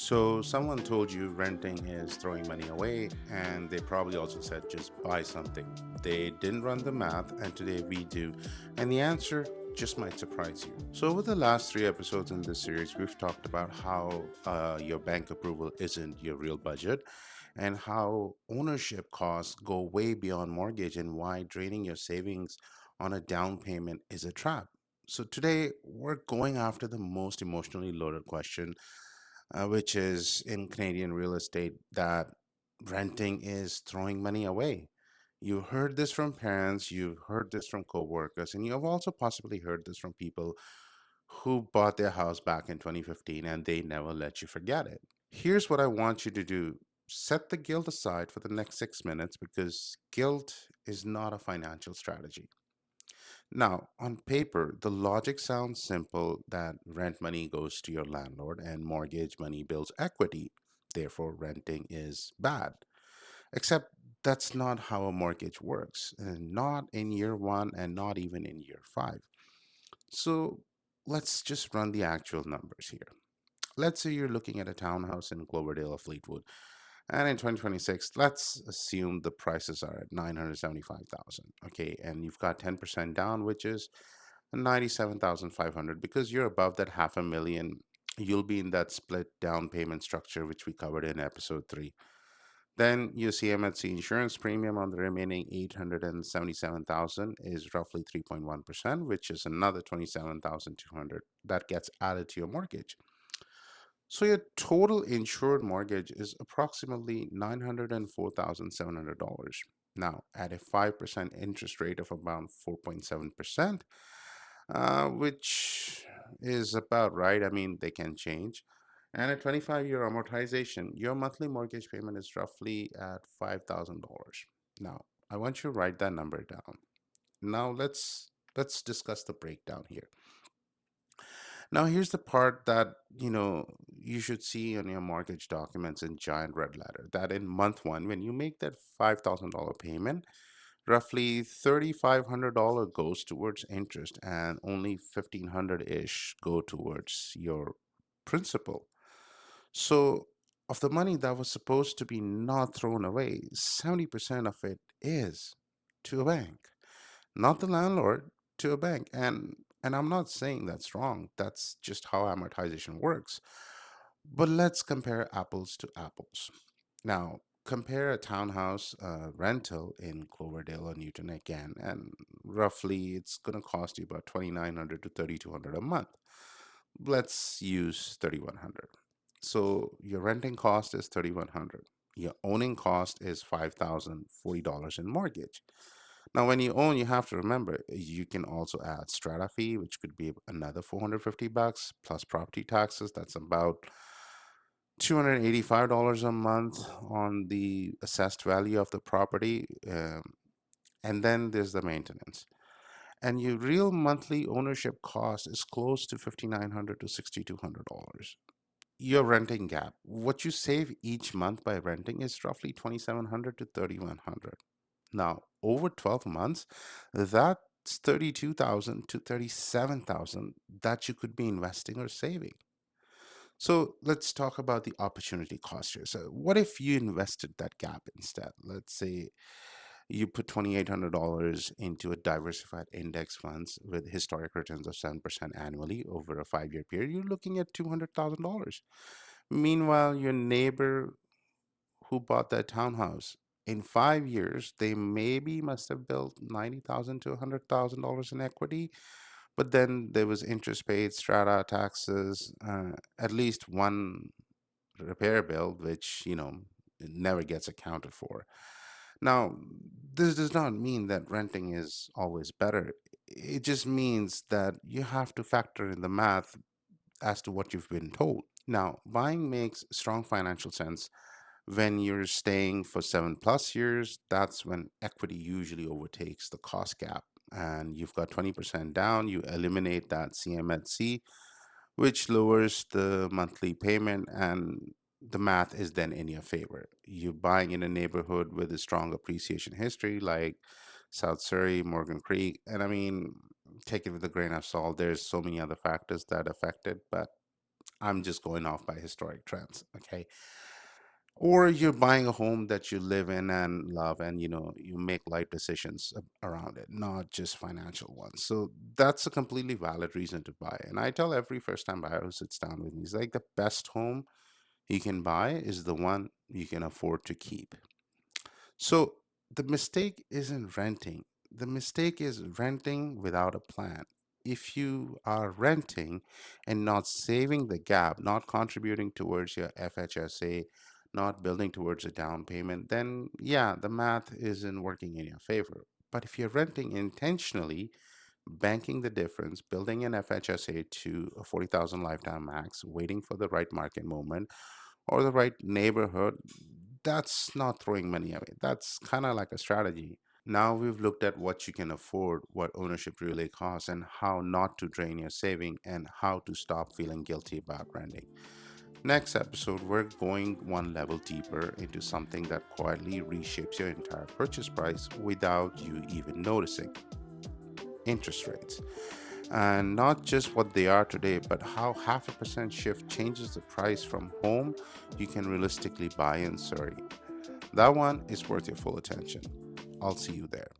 So, someone told you renting is throwing money away, and they probably also said just buy something. They didn't run the math, and today we do. And the answer just might surprise you. So, over the last three episodes in this series, we've talked about how your bank approval isn't your real budget, and how ownership costs go way beyond mortgage, and why draining your savings on a down payment is a trap. So, today we're going after the most emotionally loaded question, which is in Canadian real estate, that renting is throwing money away. You heard this from parents, you've heard this from coworkers, and you have also possibly heard this from people who bought their house back in 2015 and they never let you forget it. Here's what I want you to do: set the guilt aside for the next 6 minutes, because guilt is not a financial strategy. Now, on paper, the logic sounds simple, that rent money goes to your landlord and mortgage money builds equity. Therefore, renting is bad. Except that's not how a mortgage works, and not in year one and not even in year five. So let's just run the actual numbers here. Let's say you're looking at a townhouse in Cloverdale or Fleetwood, and in 2026, let's assume the prices are at 975,000. Okay, and you've got 10% down, which is 97,500. Because you're above that half a million, you'll be in that split down payment structure which we covered in episode 3. Then your CMHC insurance premium on the remaining 877,000 is roughly 3.1%, which is another 27,200 that gets added to your mortgage. So your total insured mortgage is approximately $904,700. Now, at a 5% interest rate of about 4.7%, which is about right. I mean, they can change. And a 25-year amortization, your monthly mortgage payment is roughly at $5,000. Now, I want you to write that number down. Now, let's discuss the breakdown here. Now, here's the part that you should see on your mortgage documents in giant red letter. That in month one, when you make that $5,000 payment, roughly $3,500 goes towards interest, and only 1,500 ish go towards your principal. So, of the money that was supposed to be not thrown away, 70% of it is to a bank, not the landlord, to a bank. And I'm not saying that's wrong. That's just how amortization works. But let's compare apples to apples. Now, compare a townhouse rental in Cloverdale or Newton again, and roughly it's going to cost you about 2,900 to 3,200 a month. Let's use 3,100. So your renting cost is 3,100. Your owning cost is $5,040 in mortgage. Now, when you own, you have to remember you can also add strata fee, which could be another 450 bucks plus property taxes. That's about $285 a month on the assessed value of the property. And then there's the maintenance. And your real monthly ownership cost is close to $5,900 to $6,200. Your renting gap, what you save each month by renting, is roughly 2,700 to 3,100. Now, over 12 months, that's 32,000 to 37,000 that you could be investing or saving. So let's talk about the opportunity cost here. So, what if you invested that gap instead? Let's say you put $2,800 into a diversified index funds with historic returns of 7% annually over a 5 year period. You're looking at $200,000. Meanwhile, your neighbor who bought that townhouse, in 5 years, they maybe must have built $90,000 to $100,000 in equity. But then there was interest paid, strata taxes, at least one repair bill, which never gets accounted for. Now, this does not mean that renting is always better. It just means that you have to factor in the math as to what you've been told. Now, buying makes strong financial sense when you're staying for 7+ years. That's when equity usually overtakes the cost gap. And you've got 20% down, you eliminate that CMHC, which lowers the monthly payment, and the math is then in your favor. You're buying in a neighborhood with a strong appreciation history like South Surrey, Morgan Creek. And I mean, take it with a grain of salt. There's so many other factors that affect it, but I'm just going off by historic trends. Okay. Or you're buying a home that you live in and love, and you make life decisions around it, not just financial ones. So that's a completely valid reason to buy. And I tell every first time buyer who sits down with me, it's like the best home you can buy is the one you can afford to keep. So the mistake isn't renting. The mistake is renting without a plan. If you are renting and not saving the gap, not contributing towards your FHSA, not building towards a down payment, then yeah, the math isn't working in your favor. But if you're renting intentionally, banking the difference, building an FHSA to a 40,000 lifetime max, waiting for the right market moment, or the right neighborhood, that's not throwing money away. That's kind of like a strategy. Now we've looked at what you can afford, what ownership really costs, and how not to drain your saving, and how to stop feeling guilty about renting. Next episode, we're going one level deeper into something that quietly reshapes your entire purchase price without you even noticing: interest rates. And not just what they are today, but how 0.5% shift changes the price from home you can realistically buy in Surrey. That one is worth your full attention. I'll see you there.